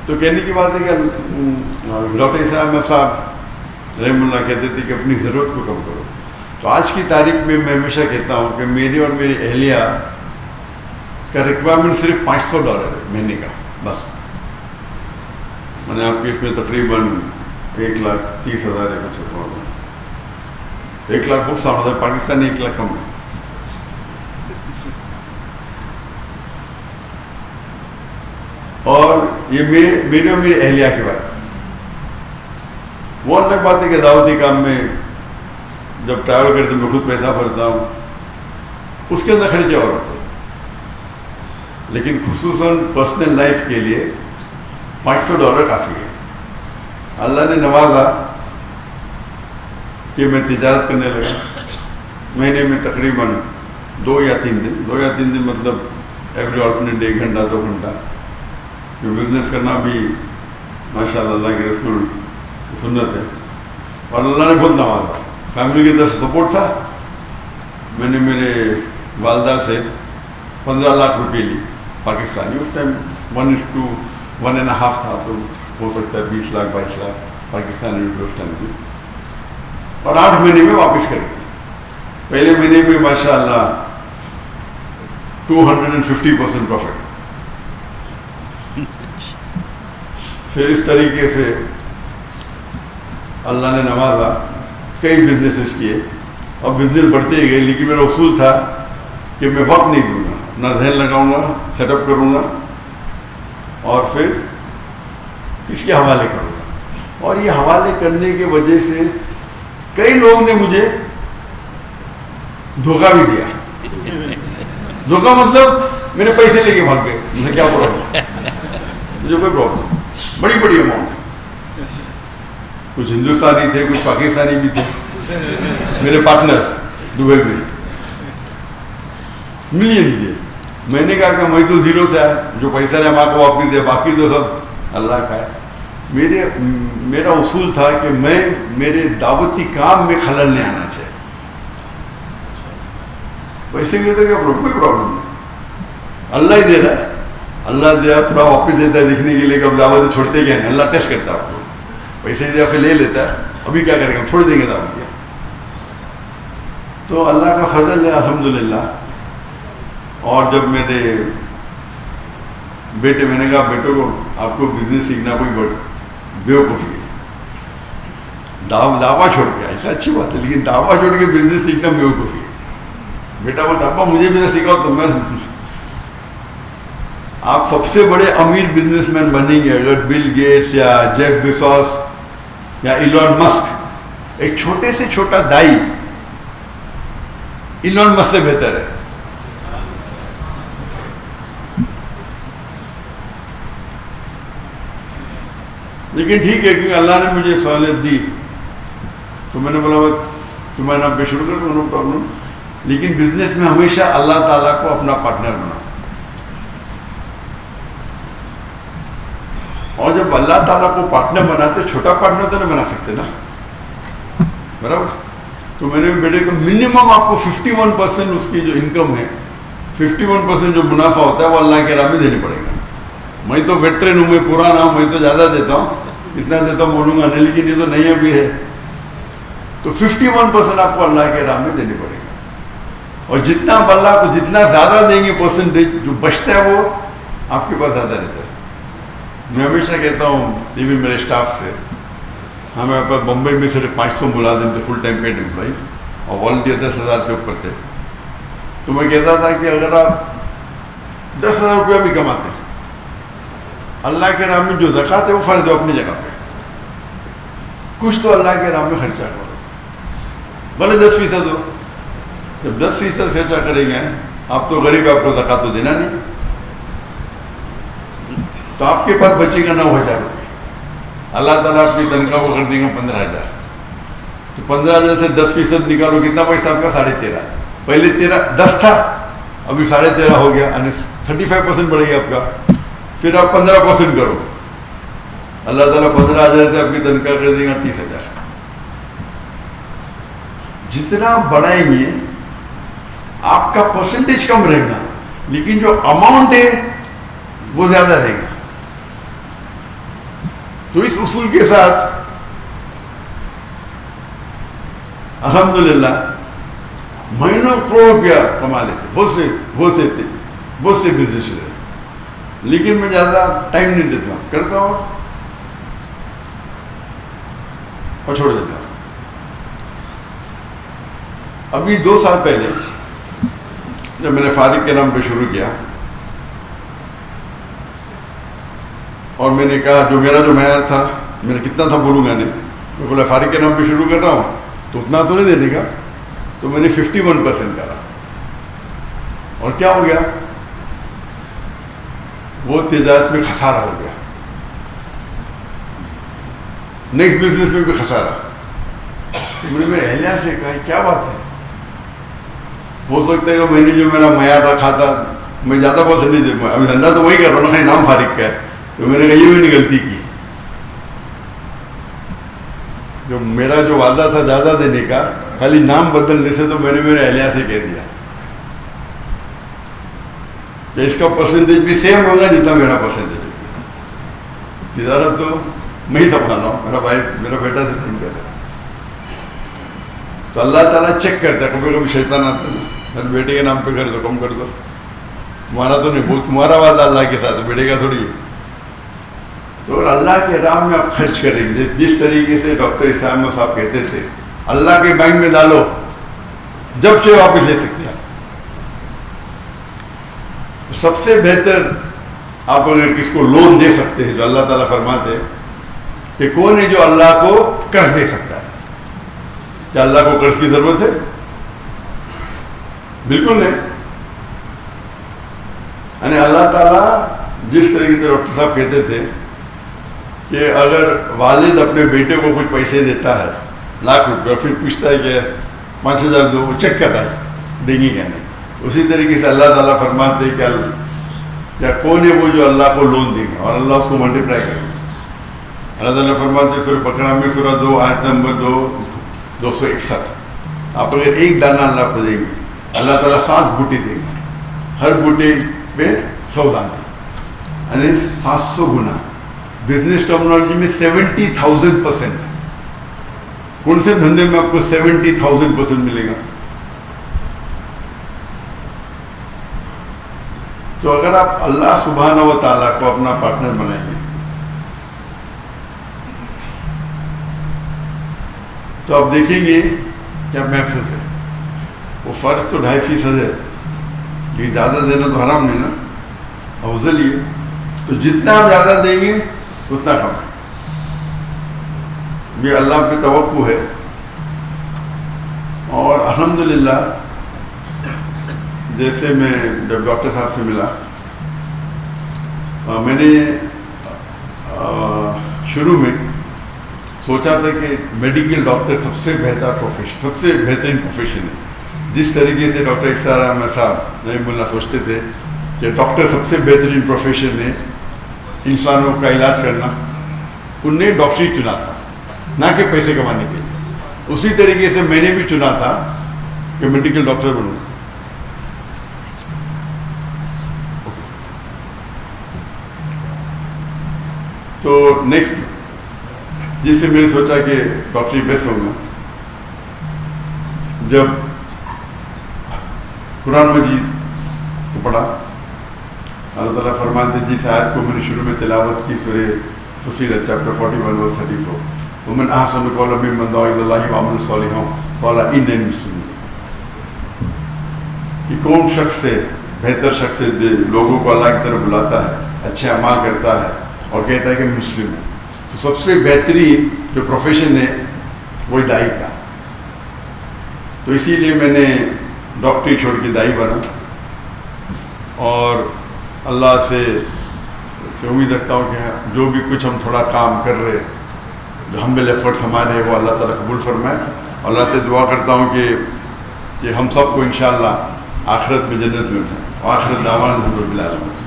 تو کہنے کی بات ہے کہ ڈاکٹر اسلام صاحب رحم اللہ کہتے تھے کہ اپنی ضرورت کو کم کرو. تو آج کی تاریخ میں میں ہمیشہ کہتا ہوں کہ میری اور میری اہلیہ کا ریکوائرمنٹ صرف $500 ہے مہینے کا بس. میں نے آپ کی اس میں تقریباً 1,30,000 ہے کچھ 1 لاکھ بہت سا ہوتا ہے پاکستانی 1 لاکھ کم ہے. اور یہ میرے اور میری اہلیہ کے بارے وہ الگ بات ہے کہ دعوتی کام میں جب ٹریول کرتے میں خود پیسہ بھرتا ہوں اس کے اندر خرچے اور ہوتے ہیں. لیکن خصوصاً پرسنل لائف کے لیے $500 کافی ہے. اللہ نے نوازا کہ میں تجارت کرنے لگا. مہینے میں تقریباً 2 یا 3 دن مطلب ایوری آلٹرنیٹ ڈے 1 گھنٹہ 2 گھنٹہ جو بزنس کرنا بھی ماشاء اللہ کے رسول کی سنت ہے. اور اللہ نے بہت نوازا. فیملی کی طرف سے سپورٹ تھا. میں نے میرے والدہ سے 15 لاکھ روپے لی پاکستانی. اس ٹائم 1:1.5 تھا تو ہو سکتا ہے 20 لاکھ 22 لاکھ پاکستانی روپے اس ٹائم کی. اور 8 مہینے میں واپس کر دی. پہلے مہینے میں ماشاء اللہ 250% پروفٹ. پھر اس طریقے سے اللہ نے نوازا. کئی بزنسز کیے اور بزنس بڑھتے ہی گئے. لیکن میرا اصول تھا کہ میں وقت نہیں دوں گا, نہ ذہن لگاؤں گا, سیٹ اپ کروں گا اور پھر اس کے حوالے کروں گا. اور یہ حوالے کرنے کی وجہ سے کئی لوگوں نے مجھے دھوکہ بھی دیا. دھوکہ مطلب میرے پیسے لے کے بھاگ گئے. مجھے کیا پرابلم, مجھے کوئی پرابلم. بڑی بڑی اماؤنٹ, کچھ ہندوستانی تھے کچھ پاکستانی بھی تھے میرے پارٹنرز دبئی میں. ملین دیے. میں نے کہا کہ میں تو زیرو سے آیا, جو پیسہ نے ماں کو واپس دیا, باقی تو سب اللہ کا ہے. میرا اصول تھا کہ میں میرے دعوتی کام میں خلل نہیں آنا چاہیے. ویسے بھی تو کیا کوئی پرابلم نہیں, اللہ ہی دے رہا ہے. اللہ دیا تھوڑا واپس دیتا ہے دیکھنے کے لیے کہ اب دعوت چھوڑتے کیا نہیں. اللہ ٹیسٹ کرتا ہے آپ کو. پیسے دیا پھر لے لیتا ہے. ابھی کیا کریں گے, چھوڑ دیں گے دعوت کیا. تو اللہ کا فضل ہے الحمدللہ. اور جب میرے بیٹے, میں نے کہا بیٹوں کو آپ کو بزنس سیکھنا کوئی بڑی بیوقوفی ہے. دعویٰ چھوڑ کے, ایسا اچھی بات ہے لیکن دعویٰ چھوڑ کے بزنس سیکھنا بیوقوفی ہے. بیٹا بولتا ابا مجھے بھی نہ سکھاؤ تو میں آپ سب سے بڑے امیر بزنس مین بنیں گے اگر بل گیٹس یا جیف بیزوس یا ایلون مسک, ایک چھوٹے سے چھوٹا دائی ایلون مسک سے بہتر ہے. لیکن ٹھیک ہے کیونکہ اللہ نے مجھے سہولت دی تو میں نے بولا تمہارے نام پہ شروع کر دو, نو پرابلم. لیکن بزنس میں ہمیشہ اللہ تعالیٰ کو اپنا پارٹنر بناؤ. اور جب اللہ تعالیٰ کو پارٹنر بناتے, چھوٹا پارٹنر تو نہیں بنا سکتے نا, برابر. تو میں نے بیٹے کو منیمم آپ کو 51% اس کی جو انکم ہے, 51% جو منافع ہوتا ہے وہ اللہ کے راہ میں دینے پڑے گا. میں تو ویٹرن ہوں, میں پرانا ہوں, میں تو زیادہ دیتا ہوں, اتنا دیتا ہوں بولوں گا نہیں, لیکن یہ تو نہیں ابھی ہے. تو 51% آپ کو اللہ کے راہ میں دینے پڑے گا. اور جتنا اللہ کو جتنا زیادہ دیں گے پرسنٹیج جو بچتا ہے وہ آپ کے پاس زیادہ رہتا ہے. میں ہمیشہ کہتا ہوں ایون میرے اسٹاف سے, ہمارے پاس بمبئی میں صرف 500 ملازم تھے فل ٹائم پیڈ امپلائیز, اور والنٹیئر 10,000 سے اوپر تھے. تو میں کہتا تھا کہ اگر آپ 10,000 روپیہ بھی کماتے ہیں, اللہ کے راہ میں جو زکوٰۃ ہے وہ فرض ہے اپنی جگہ پہ, کچھ تو اللہ کے راہ میں خرچہ کرو, بھلے 10% ہو. جب 10% خرچہ کریں گے آپ تو غریب, آپ کو زکوٰۃ تو دینا نہیں, تو آپ کے پاس بچے گا 9,000 روپئے. اللہ تعالیٰ اپنی تنخواہ کو کر دیں گا 15,000. تو 15,000 سے 10% نکالو, کتنا بچتا آپ کا 13.5. پہلے 10 تھا, ابھی 13.5 ہو گیا, یعنی 35% بڑھے گا آپ کا. پھر آپ 15% کرو, اللہ تعالیٰ 15,000 سے آپ کی تنخواہ کر دیں گا 30,000. جتنا بڑھائیں گے آپ کا پرسنٹیج کم رہے گا, لیکن جو اماؤنٹ ہے وہ زیادہ رہے گا. تو اس اصول کے ساتھ الحمدللہ مہینوں کروڑ روپیہ کما لیتے، بہت سے بزنس رہے، لیکن میں زیادہ ٹائم نہیں دیتا ہوں، کرتا ہوں اور چھوڑ دیتا ہوں۔ ابھی 2 سال پہلے جب میں نے فارغ کے نام پہ شروع کیا، اور میں نے کہا میرا جو معیار تھا، میں نے کتنا تھا بولوں گا نہیں، میں بولا فارغ کے نام پہ شروع کر رہا ہوں تو اتنا تو نہیں دینے کا، تو میں نے 51% کرا، اور کیا ہو گیا؟ وہ تجارت میں خسارہ ہو گیا، نیکسٹ بزنس میں بھی خسارہ۔ میں نے میرے اہلیہ سے کہا کیا بات ہے؟ ہو سکتا ہے کہ میں نے جو میرا معیار رکھا تھا میں زیادہ پیسے نہیں دے پایا، ابھی دھندا تو وہی کر رہا ہوں نا، خالی نام فارغ کا ہے، تو میں نے کہا یہ میں نے غلطی کی، جو میرا جو وعدہ تھا زیادہ دینے کا، خالی نام بدلنے سے، تو میں نے میرے اہلیہ سے کہہ دیا کہ اس کا پرسنٹیج بھی سیم ہوگا جتنا میرا پرسنٹیج ہے، تجارت تو میں ہی سنبھال رہا ہوں، میرا بھائی میرا بیٹا سے سمجھ کر۔ تو اللہ تعالیٰ چیک کرتا ہے، کبھی کبھی شیطان آتا ہے نا، میرے بیٹے کے نام پہ کر دو، کم کر دو، تمہارا تو نہیں، وہ تمہارا وعدہ اللہ کے ساتھ، بیٹے کا تھوڑی ہے۔ تو اللہ کے راہ میں آپ خرچ کریں گے، جس طریقے سے ڈاکٹر اسامہ صاحب کہتے تھے اللہ کے بینک میں ڈالو، جب چاہے واپس لے سکتے ہیں۔ سب سے بہتر آپ اگر کس کو لون دے سکتے ہیں، جو اللہ تعالیٰ فرماتے ہیں کہ کون ہے جو اللہ کو قرض دے سکتا ہے؟ کیا اللہ کو قرض کی ضرورت ہے؟ بالکل نہیں۔ یعنی اللہ تعالیٰ جس طریقے سے ڈاکٹر صاحب کہتے تھے کہ اگر والد اپنے بیٹے کو کچھ پیسے دیتا ہے ₹1,00,000، پھر پوچھتا ہے کہ 5,000 دو، وہ چیک کرتا ہے دیں گے کیا نہیں، اسی طریقے سے اللہ تعالیٰ فرماتے ہیں کہ کیا کون ہے وہ جو اللہ کو لون دے گا اور اللہ اس کو ملٹیپلائی کرے گا۔ اللہ تعالیٰ فرماتے ہیں سورہ بقرہ میں سورہ 2 آیت نمبر 261، آپ اگر ایک دانہ اللہ کو دیں گے، اللہ تعالیٰ 7 بوٹی دیں گے، ہر بوٹی پہ 100 دانے، یعنی 700 گنا۔ بزنس ٹرمنالوجی میں 70,000%، کون سے دھندے میں آپ کو 70,000% ملے گا؟ تو اگر آپ اللہ سبحانہ و تعالیٰ کو اپنا پارٹنر بنائیں گے تو آپ دیکھیں گے کیا محفوظ ہے۔ وہ فرض تو 2.5% ہے، لیکن زیادہ دینا تو حرام نہیں نا، افضل یہ، تو جتنا آپ زیادہ دیں گے اتنا کم ہے۔ یہ اللہ پہ توقع ہے، اور الحمدللہ جیسے میں جب ڈاکٹر صاحب سے ملا، میں نے شروع میں سوچا تھا کہ میڈیکل ڈاکٹر سب سے بہتر پروفیشن، سب سے بہترین پروفیشن ہے۔ جس طریقے سے ڈاکٹر اختیار احمد صاحب نعیم اللہ سوچتے تھے کہ ڈاکٹر سب سے بہترین پروفیشن ہے انسانوں کا علاج کرنا، ان نے ڈاکٹری چنا تھا نہ کہ پیسے کمانے کے لیے، اسی طریقے سے میں نے بھی چنا تھا کہ میڈیکل ڈاکٹر بنوں۔ تو نیکسٹ جس سے میں نے سوچا کہ ڈاکٹری بیسٹ ہوگا، جب قرآن مجید کو پڑھا، اللہ تعالیٰ فرماتے ہیں جس آیت کو میں نے شروع میں تلاوت کی، سورہ فصیلت چیپٹر 41 ورس 34، ومن احسن قولا ممن دعا الی اللہ وعمل صالحا قال انی من المسلمین، کہ کون شخص سے بہتر شخص ہے جو لوگوں کو اللہ کی طرف بلاتا ہے، اچھے اعمال کرتا ہے اور کہتا ہے کہ میں مسلم ہوں۔ تو سب سے بہترین جو پروفیشن ہے وہ دائی کا، تو اسی لیے میں نے ڈاکٹری چھوڑ کے دائی بنا، اور اللہ سے امید رکھتا ہوں کہ جو بھی کچھ ہم تھوڑا کام کر رہے، جو ہمبل ایفرٹس ہمارے، وہ اللہ تعالیٰ قبول فرمائے۔ اللہ سے دعا کرتا ہوں کہ ہم سب کو انشاءاللہ آخرت میں جنت میں اٹھائیں، آخرت دعوانا الحمدللہ۔